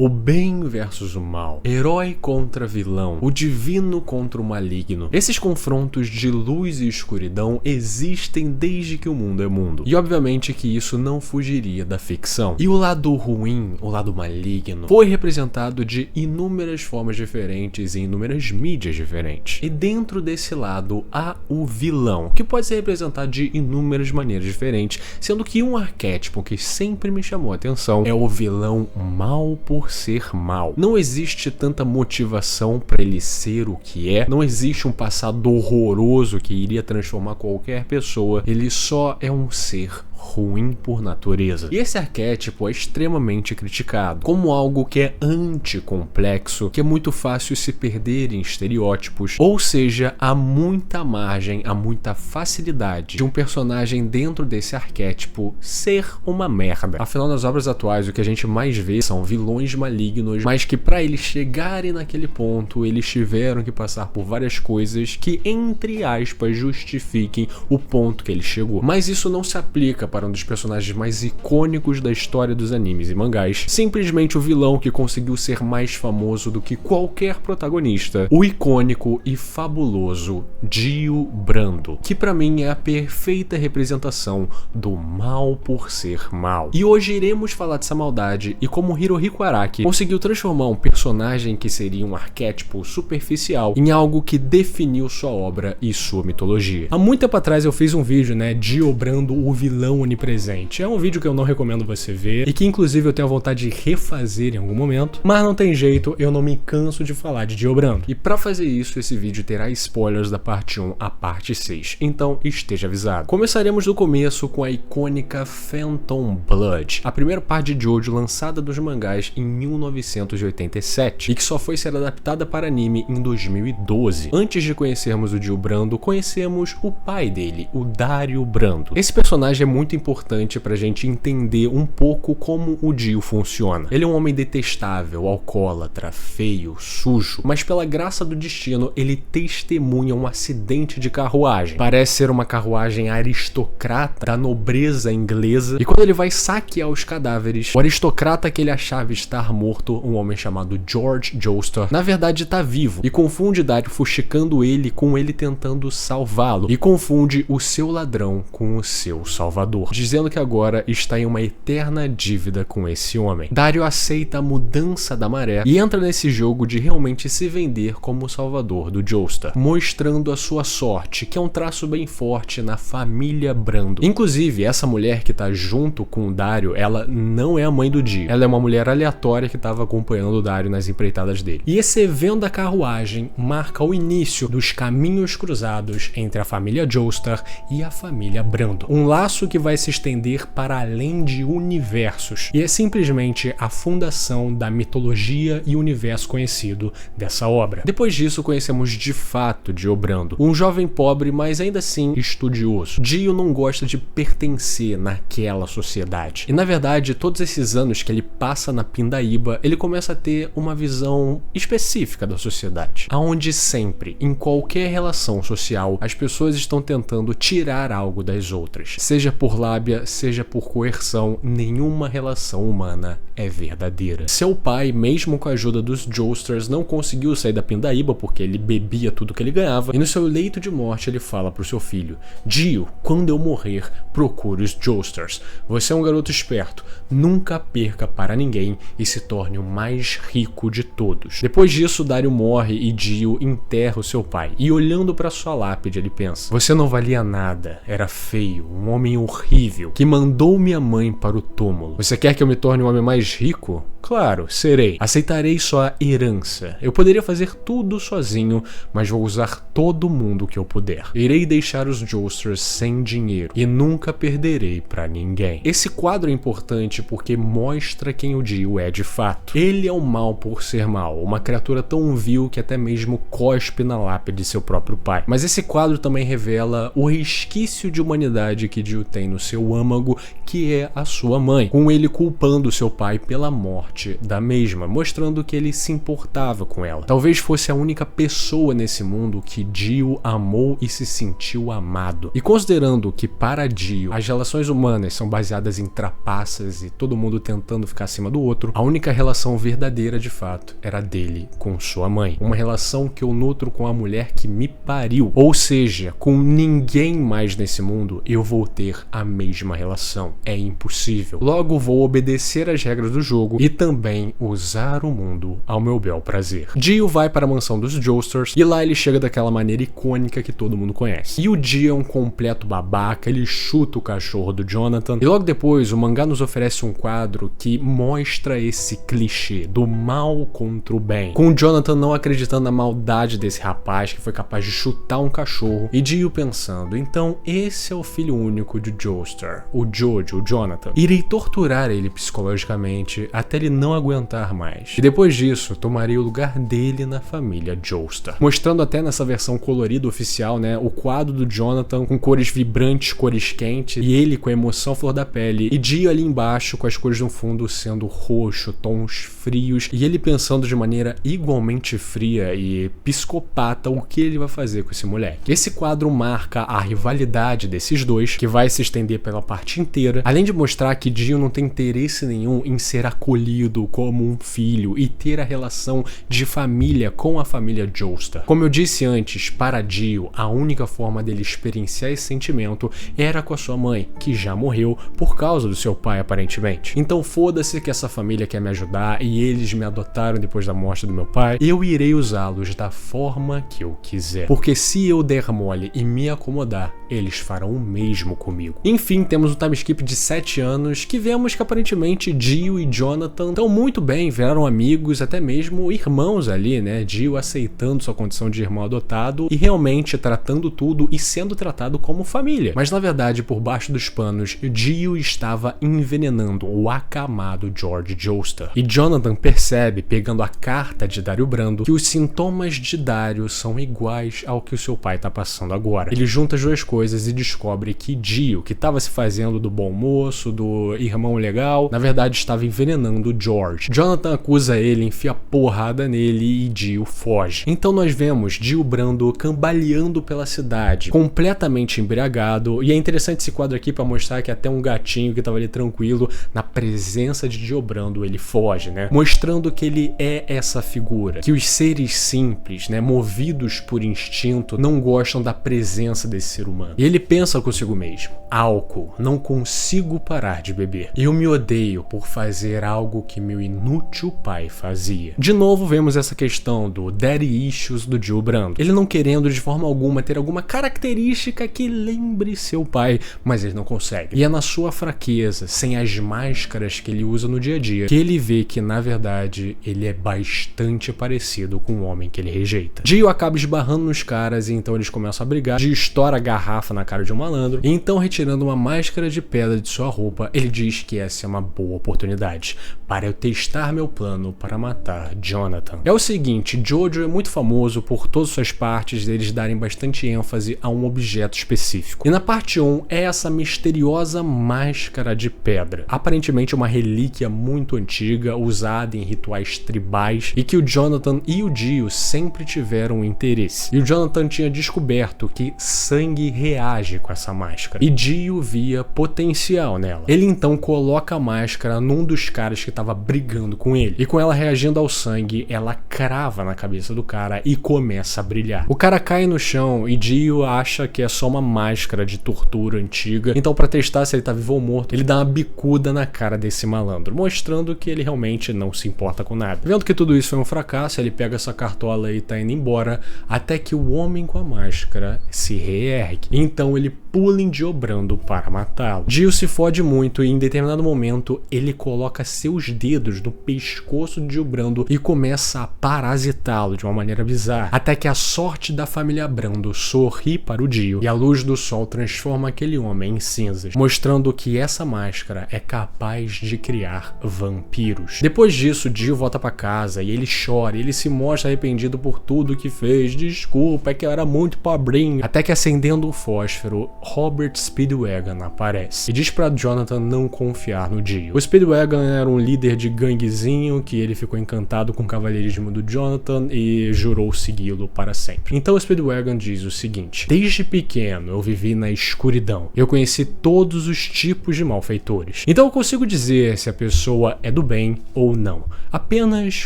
O bem versus o mal, herói contra vilão, o divino contra o maligno. Esses confrontos de luz e escuridão existem desde que o mundo é mundo. E obviamente que isso não fugiria da ficção. E o lado ruim, o lado maligno, foi representado de inúmeras formas diferentes em inúmeras mídias diferentes. E dentro desse lado há o vilão, que pode ser representado de inúmeras maneiras diferentes, sendo que um arquétipo que sempre me chamou a atenção é o vilão mal por ser mal. Não existe tanta motivação para ele ser o que é, não existe um passado horroroso que iria transformar qualquer pessoa, ele só é um ser ruim por natureza. E esse arquétipo é extremamente criticado como algo que é anticomplexo, que é muito fácil se perder em estereótipos, ou seja, há muita margem, há muita facilidade de um personagem dentro desse arquétipo ser uma merda. Afinal, nas obras atuais, o que a gente mais vê são vilões malignos, mas que para eles chegarem naquele ponto, eles tiveram que passar por várias coisas que, entre aspas, justifiquem o ponto que ele chegou. Mas isso não se aplica para um dos personagens mais icônicos da história dos animes e mangás, simplesmente o vilão que conseguiu ser mais famoso do que qualquer protagonista, o icônico e fabuloso Dio Brando, que pra mim é a perfeita representação do mal por ser mal. E hoje iremos falar dessa maldade e como Hirohiko Araki conseguiu transformar um personagem que seria um arquétipo superficial em algo que definiu sua obra e sua mitologia. Há muito tempo atrás eu fiz um vídeo, Dio Brando, o vilão onipresente. É um vídeo que eu não recomendo você ver e que inclusive eu tenho a vontade de refazer em algum momento, mas não tem jeito, eu não me canso de falar de Dio Brando. E pra fazer isso, esse vídeo terá spoilers da parte 1 à parte 6, então esteja avisado. Começaremos do começo com a icônica Phantom Blood, a primeira parte de Jojo lançada dos mangás em 1987 e que só foi ser adaptada para anime em 2012. Antes de conhecermos o Dio Brando, conhecemos o pai dele, o Dario Brando. Esse personagem é muito importante pra gente entender um pouco como o Dio funciona. Ele é um homem detestável, alcoólatra, feio, sujo, mas pela graça do destino ele testemunha um acidente de carruagem. Parece ser uma carruagem aristocrata da nobreza inglesa, e quando ele vai saquear os cadáveres, o aristocrata que ele achava estar morto, um homem chamado George Joestar, na verdade tá vivo, e confunde Dario fuxicando ele com ele tentando salvá-lo, e confunde o seu ladrão com o seu salvador, dizendo que agora está em uma eterna dívida com esse homem. Dario aceita a mudança da maré e entra nesse jogo de realmente se vender como o salvador do Joestar, mostrando a sua sorte, que é um traço bem forte na família Brando. Inclusive, essa mulher que tá junto com o Dario, ela não é a mãe do Dio, ela é uma mulher aleatória que estava acompanhando o Dario nas empreitadas dele. E esse evento da carruagem marca o início dos caminhos cruzados entre a família Joestar e a família Brando. Um laço que vai se estender para além de universos, e é simplesmente a fundação da mitologia e universo conhecido dessa obra. Depois disso, conhecemos de fato Dio Brando, um jovem pobre, mas ainda assim estudioso. Dio não gosta de pertencer naquela sociedade, e na verdade, todos esses anos que ele passa na pindaíba, ele começa a ter uma visão específica da sociedade, aonde sempre, em qualquer relação social, as pessoas estão tentando tirar algo das outras, seja por lábia, seja por coerção, nenhuma relação humana é verdadeira. Seu pai, mesmo com a ajuda dos Joestars, não conseguiu sair da pindaíba porque ele bebia tudo que ele ganhava, e no seu leito de morte ele fala pro seu filho: Dio, quando eu morrer, procure os Joestars. Você é um garoto esperto, nunca perca para ninguém e se torne o mais rico de todos. Depois disso, Dario morre e Dio enterra o seu pai, e olhando para sua lápide ele pensa: você não valia nada, era feio, um homem horrível, que mandou minha mãe para o túmulo. Você quer que eu me torne um homem mais rico? Claro, serei. Aceitarei sua herança. Eu poderia fazer tudo sozinho, mas vou usar todo mundo que eu puder. Irei deixar os Joestars sem dinheiro e nunca perderei pra ninguém. Esse quadro é importante porque mostra quem o Dio é de fato. Ele é o mal por ser mal, uma criatura tão vil que até mesmo cospe na lápide de seu próprio pai. Mas esse quadro também revela o resquício de humanidade que Dio tem no seu âmago, que é a sua mãe, com ele culpando seu pai pela morte parte da mesma, mostrando que ele se importava com ela. Talvez fosse a única pessoa nesse mundo que Dio amou e se sentiu amado. E considerando que para Dio as relações humanas são baseadas em trapaças e todo mundo tentando ficar acima do outro, a única relação verdadeira de fato era dele com sua mãe. Uma relação que eu nutro com a mulher que me pariu. Ou seja, com ninguém mais nesse mundo eu vou ter a mesma relação. É impossível. Logo vou obedecer às regras do jogo e também usar o mundo ao meu bel prazer. Dio vai para a mansão dos Joestars e lá ele chega daquela maneira icônica que todo mundo conhece. E o Dio é um completo babaca, ele chuta o cachorro do Jonathan e logo depois o mangá nos oferece um quadro que mostra esse clichê do mal contra o bem, com o Jonathan não acreditando na maldade desse rapaz que foi capaz de chutar um cachorro e Dio pensando, então esse é o filho único de Joestar, o Jojo, o Jonathan. Irei torturar ele psicologicamente até ele não aguentar mais. E depois disso, tomaria o lugar dele na família Joestar. Mostrando até nessa versão colorida oficial, né, o quadro do Jonathan com cores vibrantes, cores quentes, e ele com a emoção flor da pele, e Dio ali embaixo com as cores no fundo sendo roxo, tons frios, e ele pensando de maneira igualmente fria e psicopata o que ele vai fazer com esse moleque. Esse quadro marca a rivalidade desses dois, que vai se estender pela parte inteira, além de mostrar que Dio não tem interesse nenhum em ser acolhido como um filho e ter a relação de família com a família Joestar. Como eu disse antes, para Dio, a única forma dele experienciar esse sentimento era com a sua mãe, que já morreu por causa do seu pai aparentemente. Então foda-se que essa família quer me ajudar e eles me adotaram depois da morte do meu pai, eu irei usá-los da forma que eu quiser. Porque se eu der mole e me acomodar, eles farão o mesmo comigo. Enfim, temos um timeskip de 7 anos que vemos que aparentemente Dio e Jonathan estão muito bem, viraram amigos, até mesmo irmãos ali, né? Dio aceitando sua condição de irmão adotado e realmente tratando tudo e sendo tratado como família. Mas na verdade, por baixo dos panos, Dio estava envenenando o acamado George Joestar. E Jonathan percebe, pegando a carta de Dario Brando, que os sintomas de Dario são iguais ao que o seu pai está passando agora. Ele junta as duas coisas e descobre que Dio, que estava se fazendo do bom moço, do irmão legal, na verdade estava envenenando George. Jonathan acusa ele, enfia porrada nele e Dio foge. Então nós vemos Dio Brando cambaleando pela cidade, completamente embriagado, e é interessante esse quadro aqui para mostrar que até um gatinho que estava ali tranquilo, na presença de Dio Brando, ele foge, né? Mostrando que ele é essa figura, que os seres simples, né, movidos por instinto, não gostam da presença desse ser humano. E ele pensa consigo mesmo, álcool, não consigo parar de beber. Eu me odeio por fazer algo que meu inútil pai fazia. De novo vemos essa questão do daddy issues do Dio Brando. Ele não querendo de forma alguma ter alguma característica que lembre seu pai, mas ele não consegue. E é na sua fraqueza, sem as máscaras que ele usa no dia a dia, que ele vê que na verdade ele é bastante parecido com o homem que ele rejeita. Dio acaba esbarrando nos caras e então eles começam a brigar. Dio estoura a garrafa na cara de um malandro e então, retirando uma máscara de pedra de sua roupa, ele diz que essa é uma boa oportunidade para eu testar meu plano para matar Jonathan. É o seguinte, Jojo é muito famoso por todas suas partes deles darem bastante ênfase a um objeto específico. E na parte 1 é essa misteriosa máscara de pedra, aparentemente uma relíquia muito antiga, usada em rituais tribais e que o Jonathan e o Dio sempre tiveram interesse. E o Jonathan tinha descoberto que sangue reage com essa máscara e Dio via potencial nela. Ele então coloca a máscara num dos caras que estava brigando com ele e com ela reagindo ao sangue, ela crava na cabeça do cara e começa a brilhar. O cara cai no chão e Dio acha que é só uma máscara de tortura antiga, então para testar se ele tá vivo ou morto, ele dá uma bicuda na cara desse malandro, mostrando que ele realmente não se importa com nada. Vendo que tudo isso foi um fracasso, ele pega essa cartola e tá indo embora, até que o homem com a máscara se reergue. Então ele pula em Dio Brando para matá-lo. Dio se fode muito e em determinado momento ele coloca seus dedos no pescoço de Dio Brando e começa a parasitá-lo de uma maneira bizarra, até que a sorte da família Brando sorri para o Dio e a luz do sol transforma aquele homem em cinzas, mostrando que essa máscara é capaz de criar vampiros. Depois disso, Dio volta para casa e ele chora, ele se mostra arrependido por tudo que fez. Desculpa, é que eu era muito pobrinho. Até que, acendendo o fósforo, Robert Speedwagon aparece e diz para Jonathan não confiar no Dio. O Speedwagon era um líder de ganguezinho que ele ficou encantado com o cavalheirismo do Jonathan e jurou segui-lo para sempre. Então o Speedwagon diz o seguinte: desde pequeno eu vivi na escuridão. Eu conheci todos os tipos de malfeitores. Então eu consigo dizer se a pessoa é do bem ou não, apenas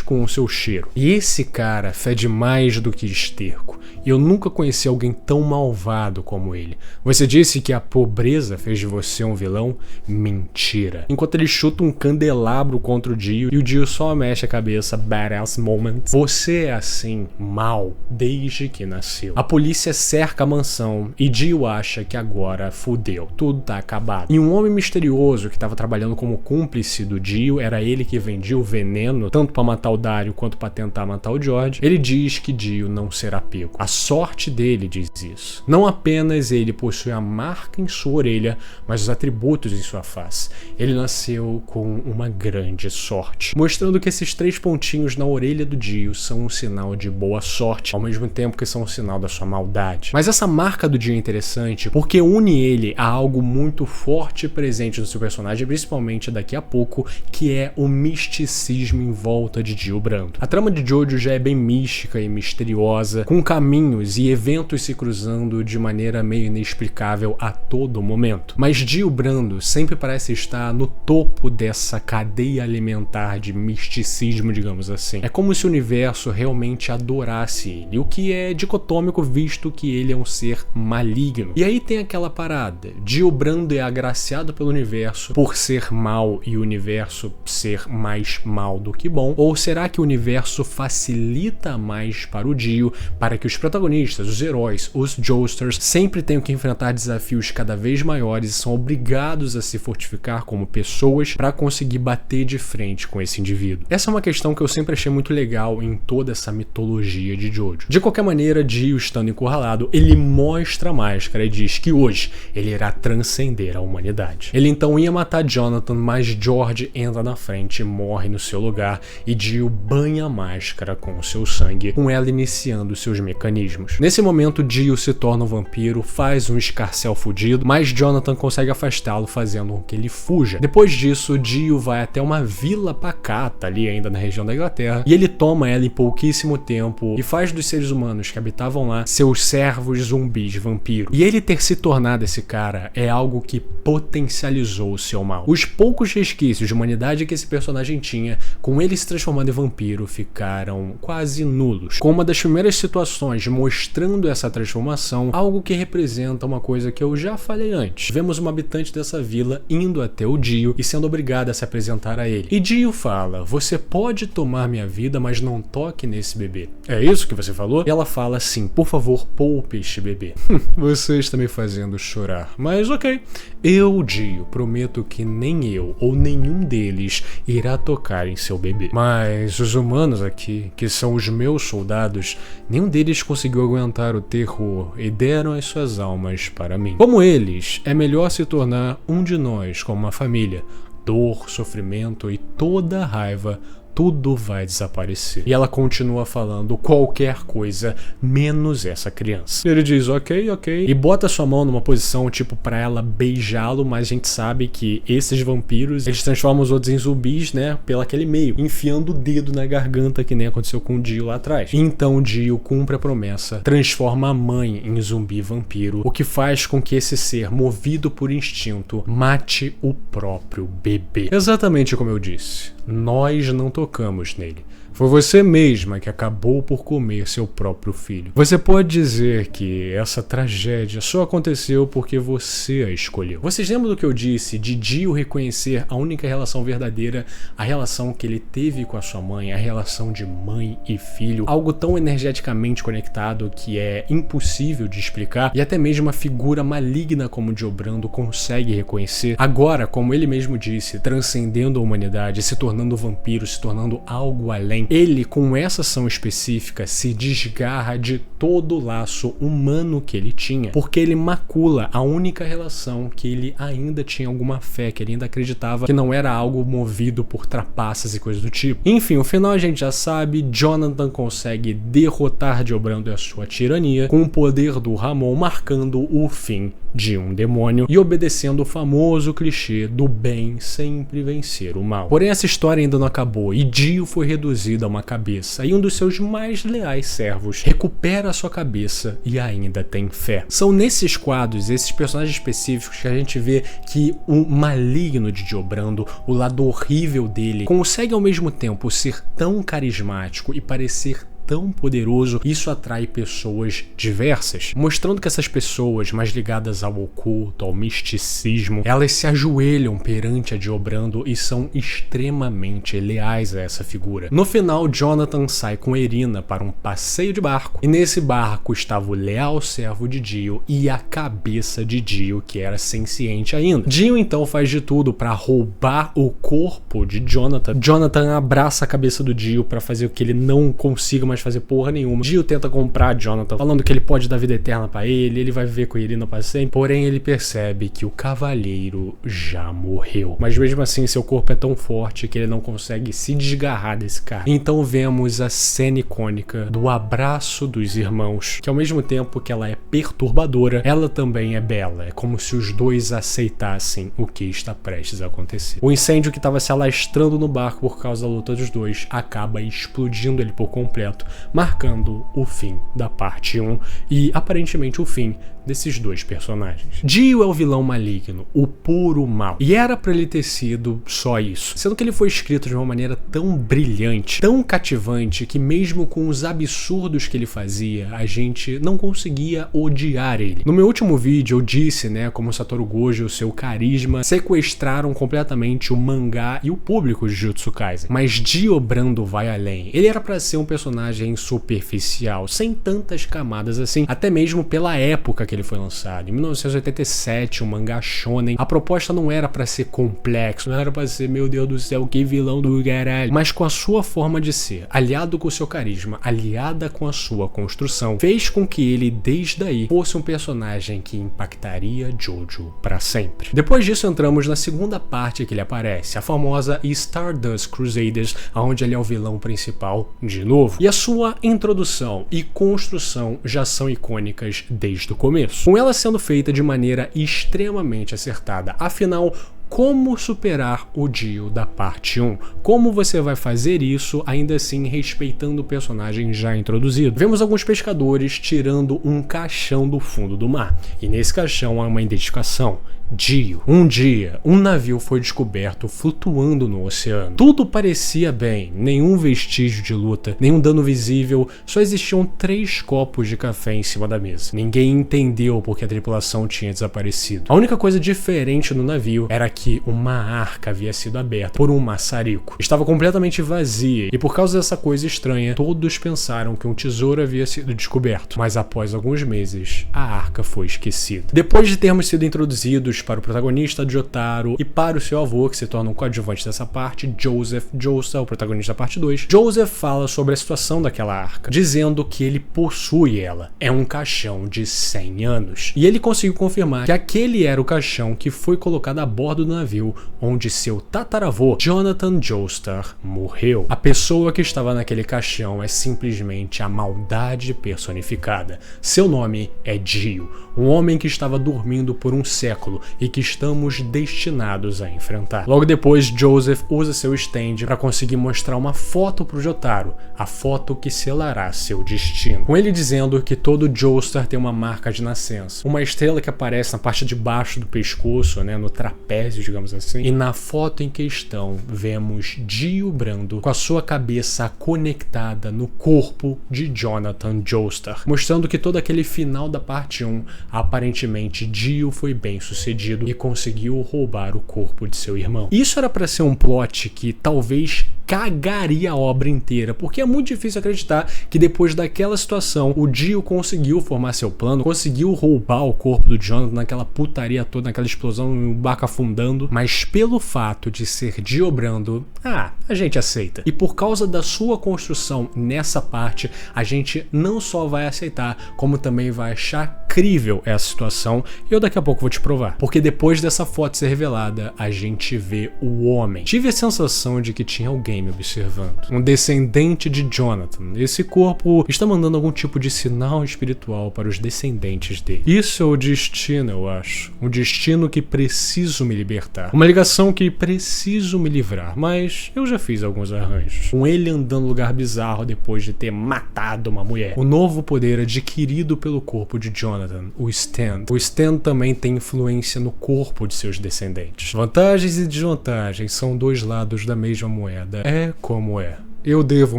com o seu cheiro. E esse cara fede mais do que esterco. E eu nunca conheci alguém tão malvado como ele. Você disse que a pobreza fez de você um vilão? Mentira. Enquanto ele chuta um candelabro contra o Dio e o Dio só mexe a cabeça, badass moment. Você é assim, mal, desde que nasceu. A polícia cerca a mansão e Dio acha que agora fudeu, tudo tá acabado. E um homem misterioso que estava trabalhando como cúmplice do Dio, era ele que vendia o veneno, tanto para matar o Dario quanto para tentar matar o George. Ele diz que Dio não será pego. A sorte dele diz isso. Não apenas ele possui a marca em sua orelha, mas os atributos em sua face. Ele nasceu com uma grande sorte, mostrando que esses 3 pontinhos na orelha do Dio são um sinal de boa sorte, ao mesmo tempo que são um sinal da sua maldade. Mas essa marca do Dio é interessante porque une ele a algo muito forte e presente no seu personagem, principalmente daqui a pouco, que é o misticismo em volta de Dio Brando. A trama de Jojo já é bem mística e misteriosa, com caminhos e eventos se cruzando de maneira meio inexplicável a todo momento. Mas Dio Brando sempre parece estar no topo dessa cadeia alimentar de misticismo, digamos assim. É como se o universo realmente adorasse ele, o que é dicotômico visto que ele é um ser maligno. E aí tem aquela parada, Dio Brando é agraciado pelo universo por ser mal e o universo ser mais mal do que bom? Ou será que o universo facilita mais para o Dio, para que os protagonistas, os heróis, os Joesters sempre tenham que enfrentar desafios cada vez maiores e são obrigados a se fortificar como pessoas para conseguir bater de frente com esse indivíduo? Essa é uma questão que eu sempre achei muito legal em toda essa mitologia de Jojo. De qualquer maneira, Dio, estando encurralado, ele mostra a máscara e diz que hoje ele irá transcender a humanidade. Ele então ia matar Jonathan, mas George entra na frente e morre no seu lugar e Dio banha a máscara com o seu sangue, com ela iniciando seus mecanismos. Nesse momento, Dio se torna um vampiro, faz um escarcéu fudido, mas Jonathan consegue afastá-lo, fazendo com que ele fuja. Depois disso, Dio vai até uma vila pacata, ali ainda na região da Inglaterra, e ele toma ela em pouquíssimo tempo e faz dos seres humanos que habitavam lá seus servos zumbis vampiro. E ele ter se tornado esse cara é algo que potencializou o seu mal. Os poucos resquícios de humanidade que esse personagem tinha, com ele se transformando em vampiro, ficaram quase nulos. Com uma das primeiras situações mostrando essa transformação, algo que representa uma coisa que eu já falei antes. Vemos uma habitante dessa vila indo até o Dio e sendo obrigada a se apresentar a ele. E Dio fala: você pode tomar minha vida, mas não toque nesse bebê. É isso que você falou? E ela fala: sim, por favor, poupe este bebê. Você está me fazendo chorar. Mas ok. Eu, Dio, prometo que nem eu ou nenhum deles irá tocar em seu bebê. Mas os humanos aqui, que são os meus soldados, nenhum deles conseguiu aguentar o terror e deram as suas almas para mim. Como eles, é melhor se tornar um de nós como uma família. Dor, sofrimento e toda a raiva, tudo vai desaparecer. E ela continua falando qualquer coisa, menos essa criança. Ele diz, ok, e bota sua mão numa posição tipo pra ela beijá-lo, mas a gente sabe que esses vampiros, eles transformam os outros em zumbis, né, pelo aquele meio, enfiando o dedo na garganta, que nem aconteceu com o Dio lá atrás. Então o Dio cumpre a promessa, transforma a mãe em zumbi vampiro, o que faz com que esse ser, movido por instinto, mate o próprio bebê. Exatamente como eu disse, nós não tocamos nele. Foi você mesma que acabou por comer seu próprio filho. Você pode dizer que essa tragédia só aconteceu porque você a escolheu. Vocês lembram do que eu disse de Dio reconhecer a única relação verdadeira, a relação que ele teve com a sua mãe, a relação de mãe e filho, algo tão energeticamente conectado que é impossível de explicar e até mesmo uma figura maligna como Dio Brando consegue reconhecer. Agora, como ele mesmo disse, transcendendo a humanidade, se tornando vampiro, se tornando algo além, Porém, ele, com essa ação específica, se desgarra de todo o laço humano que ele tinha, porque ele macula a única relação que ele ainda tinha alguma fé, que ele ainda acreditava que não era algo movido por trapaças e coisas do tipo. Enfim, o final a gente já sabe, Jonathan consegue derrotar Diobrando e a sua tirania com o poder do Ramon, marcando o fim de um demônio e obedecendo o famoso clichê do bem sempre vencer o mal. Porém, essa história ainda não acabou e Dio foi reduzido a uma cabeça e um dos seus mais leais servos recupera a sua cabeça e ainda tem fé. São nesses quadros, esses personagens específicos, que a gente vê que o maligno de Diobrando, o lado horrível dele, consegue ao mesmo tempo ser tão carismático e parecer tão poderoso. Isso atrai pessoas diversas, mostrando que essas pessoas mais ligadas ao oculto, ao misticismo, elas se ajoelham perante a Diobrando e são extremamente leais a essa figura. No final, Jonathan sai com Irina para um passeio de barco, e nesse barco estava o leal servo de Dio e a cabeça de Dio, que era senciente ainda. Dio então faz de tudo para roubar o corpo de Jonathan. Jonathan abraça a cabeça do Dio para fazer o que ele não consiga mais fazer porra nenhuma. Dio tenta comprar Jonathan, falando que ele pode dar vida eterna pra ele vai viver com Irina para sempre. Porém, ele percebe que o cavalheiro já morreu. Mas mesmo assim, seu corpo é tão forte que ele não consegue se desgarrar desse cara. Então vemos a cena icônica do abraço dos irmãos, que ao mesmo tempo que ela é perturbadora, ela também é bela. É como se os dois aceitassem o que está prestes a acontecer. O incêndio que estava se alastrando no barco por causa da luta dos dois acaba explodindo ele por completo, marcando o fim da parte 1 e aparentemente o fim desses dois personagens. Dio é o vilão maligno, o puro mal, e era pra ele ter sido só isso, sendo que ele foi escrito de uma maneira tão brilhante, tão cativante, que mesmo com os absurdos que ele fazia, a gente não conseguia odiar ele. No meu último vídeo eu disse, como Satoru Gojo e o seu carisma sequestraram completamente o mangá e o público de Jujutsu Kaisen, mas Diobrando vai além. Ele era pra ser um personagem superficial, sem tantas camadas assim, até mesmo pela época que ele foi lançado. Em 1987, um mangá shonen, a proposta não era pra ser complexo, não era pra ser, meu Deus do céu, que vilão do caralho, mas com a sua forma de ser, aliado com o seu carisma, aliada com a sua construção, fez com que ele, desde aí, fosse um personagem que impactaria Jojo pra sempre. Depois disso, entramos na segunda parte que ele aparece, a famosa Stardust Crusaders, onde ele é o vilão principal de novo. E a sua introdução e construção já são icônicas desde o começo, com ela sendo feita de maneira extremamente acertada. Afinal, como superar o Dio da parte 1? Como você vai fazer isso ainda assim respeitando o personagem já introduzido? Vemos alguns pescadores tirando um caixão do fundo do mar, e nesse caixão há uma identificação: Dio. Um dia, um navio foi descoberto flutuando no oceano. Tudo parecia bem, nenhum vestígio de luta, nenhum dano visível, só existiam 3 copos de café em cima da mesa. Ninguém entendeu porque a tripulação tinha desaparecido. A única coisa diferente no navio era que uma arca havia sido aberta por um maçarico. Estava completamente vazia e por causa dessa coisa estranha, todos pensaram que um tesouro havia sido descoberto. Mas após alguns meses, a arca foi esquecida. Depois de termos sido introduzidos para o protagonista Jotaro e para o seu avô, que se torna um coadjuvante dessa parte, Joseph Joestar, o protagonista da parte 2, Joseph fala sobre a situação daquela arca, dizendo que ele possui ela. É um caixão de 100 anos. E ele conseguiu confirmar que aquele era o caixão que foi colocado a bordo do navio onde seu tataravô, Jonathan Joestar, morreu. A pessoa que estava naquele caixão é simplesmente a maldade personificada. Seu nome é Dio, um homem que estava dormindo por um século e que estamos destinados a enfrentar. Logo depois, Joseph usa seu stand para conseguir mostrar uma foto pro Jotaro, a foto que selará seu destino, com ele dizendo que todo Joestar tem uma marca de nascença, uma estrela que aparece na parte de baixo do pescoço, no trapézio, digamos assim, e na foto em questão vemos Diobrando com a sua cabeça conectada no corpo de Jonathan Joestar, mostrando que todo aquele final da parte 1, aparentemente Dio foi bem sucedido. sucedido e conseguiu roubar o corpo de seu irmão. Isso era para ser um plot que talvez cagaria a obra inteira, porque é muito difícil acreditar que depois daquela situação o Dio conseguiu formar seu plano, conseguiu roubar o corpo do Jonathan naquela putaria toda, naquela explosão, o barco afundando, mas pelo fato de ser Dio Brando, a gente aceita. E por causa da sua construção nessa parte, a gente não só vai aceitar, como também vai achar crível essa situação, e eu daqui a pouco vou te provar. Porque depois dessa foto ser revelada, a gente vê o homem. Tive a sensação de que tinha alguém me observando. Um descendente de Jonathan. Esse corpo está mandando algum tipo de sinal espiritual para os descendentes dele. Isso é o destino, eu acho. Um destino que preciso me libertar. Uma ligação que preciso me livrar. Mas eu já fiz alguns arranjos. Com ele andando no lugar bizarro depois de ter matado uma mulher. O novo poder adquirido pelo corpo de Jonathan, o Stand. O Stand também tem influência no corpo de seus descendentes. Vantagens e desvantagens são dois lados da mesma moeda. É como é. Eu devo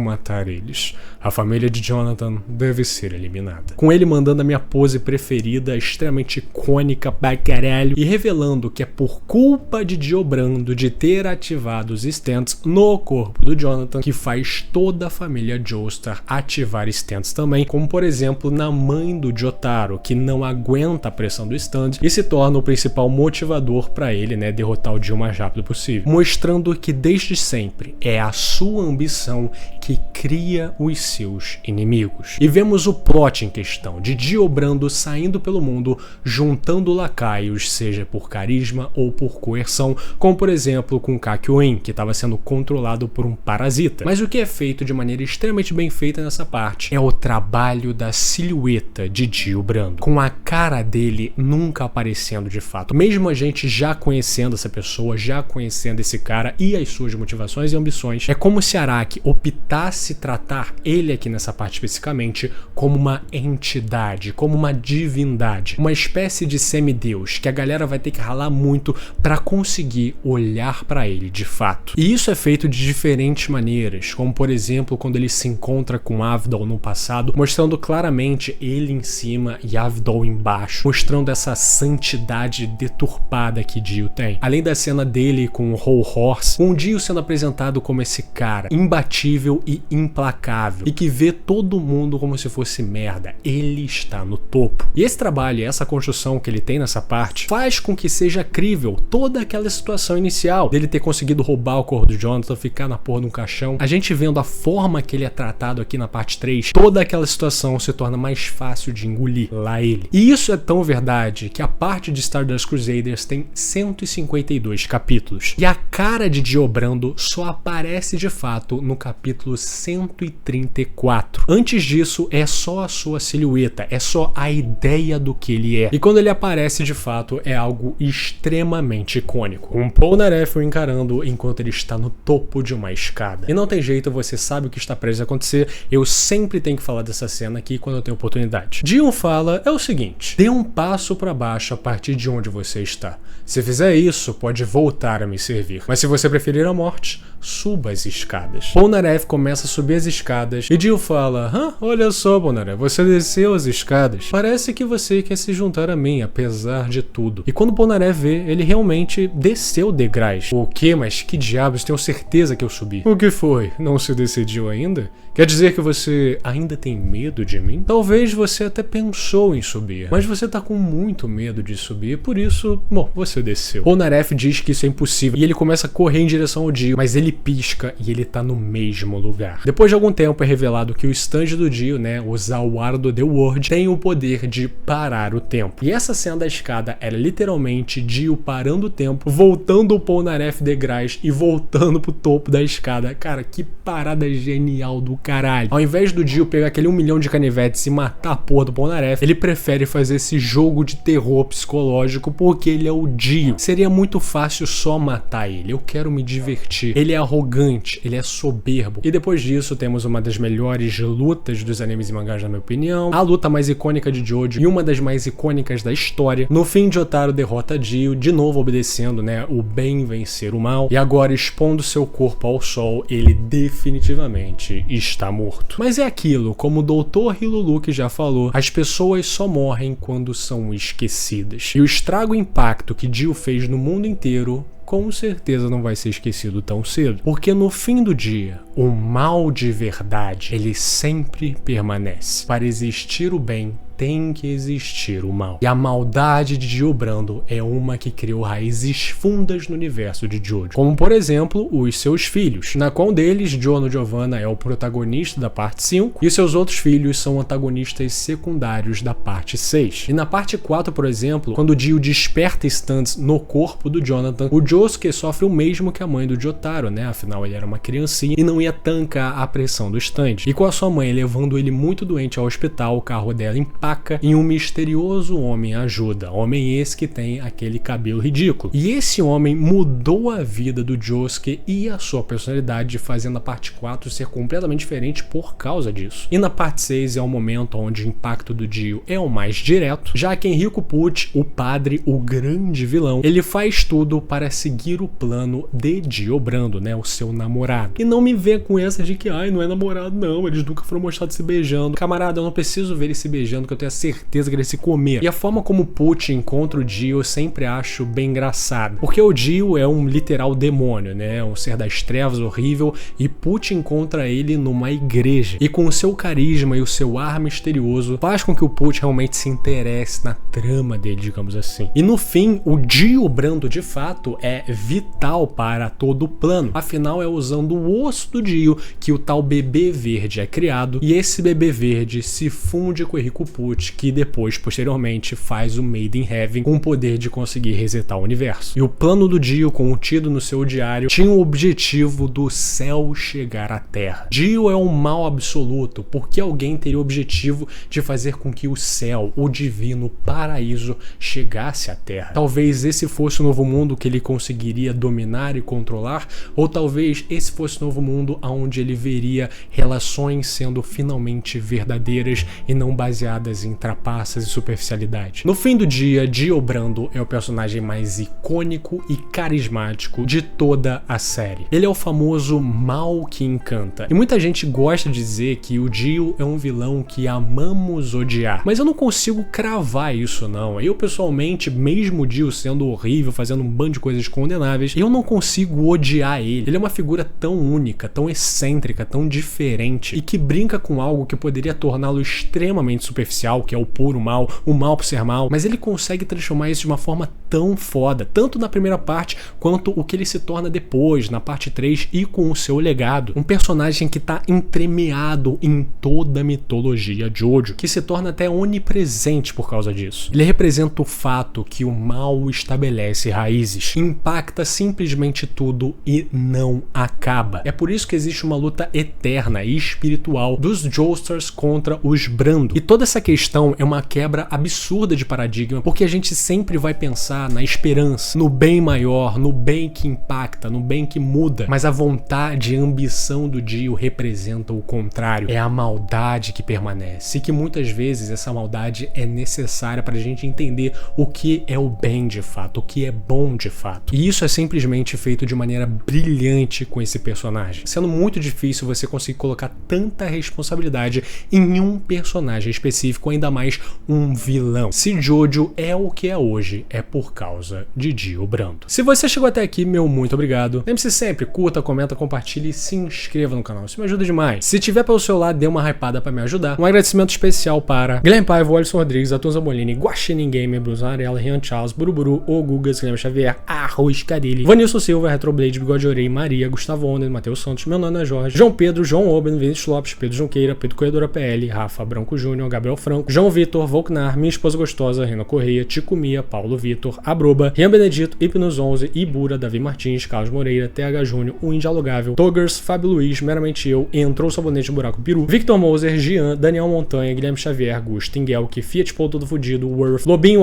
matar eles. A família de Jonathan deve ser eliminada. Com ele mandando a minha pose preferida, extremamente icônica pra caralho, e revelando que é por culpa de Dio Brando de ter ativado os stands no corpo do Jonathan que faz toda a família Joestar ativar stands também, como por exemplo na mãe do Jotaro, que não aguenta a pressão do stand e se torna o principal motivador pra ele, derrotar o Dio o mais rápido possível, mostrando que desde sempre é a sua ambição que cria os seus inimigos. E vemos o plot em questão de Dio Brando saindo pelo mundo juntando lacaios, seja por carisma ou por coerção, como por exemplo com Kakyoin, que estava sendo controlado por um parasita. Mas o que é feito de maneira extremamente bem feita nessa parte é o trabalho da silhueta de Dio Brando, com a cara dele nunca aparecendo de fato. Mesmo a gente já conhecendo essa pessoa, já conhecendo esse cara e as suas motivações e ambições, é como se Araki optasse tratar ele aqui nessa parte especificamente como uma entidade, como uma divindade, uma espécie de semideus que a galera vai ter que ralar muito para conseguir olhar para ele de fato. E isso é feito de diferentes maneiras, como por exemplo quando ele se encontra com Avdol no passado, mostrando claramente ele em cima e Avdol embaixo, mostrando essa santidade deturpada que Dio tem. Além da cena dele com o Whole Horse, com o Dio sendo apresentado como esse cara imbatível e implacável, e que vê todo mundo como se fosse merda. Ele está no topo. E esse trabalho, essa construção que ele tem nessa parte, faz com que seja crível toda aquela situação inicial dele ter conseguido roubar o corpo do Jonathan, ficar na porra de um caixão. A gente vendo a forma que ele é tratado aqui na parte 3, toda aquela situação se torna mais fácil de engolir lá ele. E isso é tão verdade que a parte de Stardust Crusaders tem 152 capítulos. E a cara de Dio Brando só aparece de fato no capítulo 134. Antes disso, é só a sua silhueta, é só a ideia do que ele é. E quando ele aparece de fato, é algo extremamente icônico. Com Polnareff o encarando enquanto ele está no topo de uma escada. E não tem jeito, você sabe o que está prestes a acontecer, eu sempre tenho que falar dessa cena aqui quando eu tenho oportunidade. Dion fala é o seguinte: dê um passo para baixo a partir de onde você está. Se fizer isso, pode voltar a me servir. Mas se você preferir a morte, suba as escadas. Polnareff começa a subir as escadas e Dio fala: olha só, Polnareff, você desceu as escadas. Parece que você quer se juntar a mim, apesar de tudo. E quando Polnareff vê, ele realmente desceu degraus. O que? Mas que diabos? Tenho certeza que eu subi. O que foi? Não se decidiu ainda? Quer dizer que você ainda tem medo de mim? Talvez você até pensou em subir, mas você tá com muito medo de subir, por isso, bom, você desceu. Polnareff diz que isso é impossível e ele começa a correr em direção ao Dio, mas ele pisca e ele tá no mesmo lugar. Depois de algum tempo é revelado que o stand do Dio, o Zawardo The World, tem o poder de parar o tempo. E essa cena da escada era literalmente Dio parando o tempo, voltando o Polnareff degraus e voltando pro topo da escada. Cara, que parada genial do caralho. Ao invés do Dio pegar aquele 1 milhão de canivetes e matar a porra do Polnareff, ele prefere fazer esse jogo de terror psicológico porque ele é o Dio. Seria muito fácil só matar ele. Eu quero me divertir. Ele é arrogante, ele é soberbo. E depois disso temos uma das melhores lutas dos animes e mangás, na minha opinião, a luta mais icônica de Jojo e uma das mais icônicas da história. No fim, Jotaro derrota Dio, de novo obedecendo, né, o bem vencer o mal, e agora expondo seu corpo ao sol, ele definitivamente está morto. Mas é aquilo, como o Dr. Hiluluki já falou, as pessoas só morrem quando são esquecidas. E o estrago e impacto que Dio fez no mundo inteiro com certeza não vai ser esquecido tão cedo, porque no fim do dia, o mal de verdade, ele sempre permanece. Para existir o bem, tem que existir o mal. E a maldade de Dio Brando é uma que criou raízes fundas no universo de Jojo. Como, por exemplo, os seus filhos, na qual deles, Giorno Giovanna é o protagonista da parte 5 e seus outros filhos são antagonistas secundários da parte 6. E na parte 4, por exemplo, quando Dio desperta stands no corpo do Jonathan, o Josuke sofre o mesmo que a mãe do Jotaro, né? Afinal, ele era uma criancinha e não ia tancar a pressão do stand. E com a sua mãe levando ele muito doente ao hospital, o carro dela empaca e um misterioso homem ajuda. Homem esse que tem aquele cabelo ridículo. E esse homem mudou a vida do Josuke e a sua personalidade, fazendo a parte 4 ser completamente diferente por causa disso. E na parte 6 é o momento onde o impacto do Dio é o mais direto, já que Enrico Pucci, o padre, o grande vilão, ele faz tudo para seguir o plano de Dio Brando, né, o seu namorado. E não me vê com essa de que, ai, não é namorado não, eles nunca foram mostrados se beijando. Camarada, eu não preciso ver eles se beijando, que eu tenho a certeza que eles se comeram. E a forma como o Pucci encontra o Dio eu sempre acho bem engraçado, porque o Dio é um literal demônio, né, um ser das trevas horrível, e Pucci encontra ele numa igreja, e com o seu carisma e o seu ar misterioso faz com que o Pucci realmente se interesse na trama dele, digamos assim. E no fim, o Dio Brando de fato é vital para todo o plano, afinal é usando o osso do Dio que o tal bebê verde é criado, e esse bebê verde se funde com o Enrico Pucci, que depois, posteriormente, faz o Made in Heaven com o poder de conseguir resetar o universo. E o plano do Dio, contido no seu diário, tinha o objetivo do céu chegar à Terra. Dio é um mal absoluto, porque alguém teria o objetivo de fazer com que o céu, o divino paraíso, chegasse à Terra. Talvez esse fosse o novo mundo que ele conseguiria dominar e controlar, ou talvez esse fosse o novo mundo onde ele veria relações sendo finalmente verdadeiras e não baseadas em trapaças e superficialidade. No fim do dia, Dio Brando é o personagem mais icônico e carismático de toda a série. Ele é o famoso mal que encanta. E muita gente gosta de dizer que o Dio é um vilão que amamos odiar, mas eu não consigo cravar isso não. Eu pessoalmente, mesmo o Dio sendo horrível, fazendo um bando de coisas condenáveis, eu não consigo odiar ele. Ele é uma figura tão única, tão excêntrica, tão diferente, e que brinca com algo que poderia torná-lo extremamente superficial, que é o puro mal, o mal por ser mal, mas ele consegue transformar isso de uma forma tão foda, tanto na primeira parte, quanto o que ele se torna depois, na parte 3 e com o seu legado. Um personagem que tá entremeado em toda a mitologia Jojo, que se torna até onipresente por causa disso. Ele representa o fato que o mal estabelece raízes, impacta simplesmente tudo e não acaba. É por isso que existe uma luta eterna e espiritual dos Joestars contra os Brando. E toda essa questão é uma quebra absurda de paradigma, porque a gente sempre vai pensar na esperança, no bem maior, no bem que impacta, no bem que muda, mas a vontade e a ambição do Dio representa o contrário. É a maldade que permanece, e que muitas vezes essa maldade é necessária para a gente entender o que é o bem de fato, o que é bom de fato. E isso é simplesmente feito de maneira brilhante com esse personagem, sendo muito difícil você conseguir colocar tanta responsabilidade em um personagem específico, ainda mais um vilão. Se Jojo é o que é hoje, é por causa de Dio Brando. Se você chegou até aqui, meu muito obrigado. Lembre-se sempre, curta, comenta, compartilhe e se inscreva no canal, isso me ajuda demais. Se tiver pelo celular, dê uma hypada pra me ajudar. Um agradecimento especial para Guilherme Paiva, Alisson Rodrigues, Atum Zambolini, Guaxinim Gamer, Bruno Arela, Rian Charles, Buruburu, O Gugas, Guilherme Xavier, Arroz Carilli, Vanilson Silva, Retroblade, Bigode Orei, Maria, Gustavo Onden, Matheus Santos, meu nome é Jorge, João Pedro, João Oben, Vinícius Lopes, Pedro Junqueira, Pedro Corredora PL, Rafa Branco Júnior, Gabriel Franco, João Vitor, Volknar, Minha Esposa Gostosa, Rena Correia, Tico Mia, Paulo Vitor, Abroba, Rian Benedito, Hipnos 11, Ibura, Davi Martins, Carlos Moreira, TH Júnior, O Indialogável, Toggers, Fábio Luiz, Meramente Eu, Entrou o Sabonete no Buraco Peru, Victor Moser, Gian, Daniel Montanha, Guilherme Xavier, Gusto, Tinguelke, Fiat Paul Todo Fudido, Worth, Lobinho,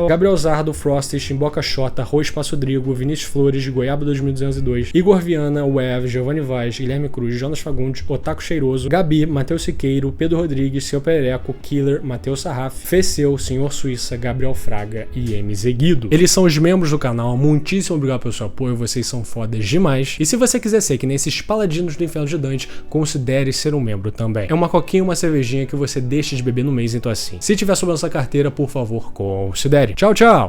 Gabriel Zardo, Frosty, Chimboca Xota, Rô Espaço Drigo, Vinícius Flores, Goiaba 2202, Igor Viana, Wev, Giovanni Vaz, Guilherme Cruz, Jonas Fagundes, Otaku Cheiroso, Gabi, Matheus Siqueiro, Pedro Rodrigues, Seu Perereco, Killer, Matheus Sarraf, Feceu, Senhor Suíça, Gabriel Fraga e MZ Guido. Eles são os membros do canal, muitíssimo obrigado pelo seu apoio, vocês são fodas demais. E se você quiser ser que nem esses paladinos do Inferno de Dante, considere ser um membro também. É uma coquinha e uma cervejinha que você deixa de beber no mês, então assim. Se tiver sobrando essa carteira, por favor, considere. Tchau, tchau!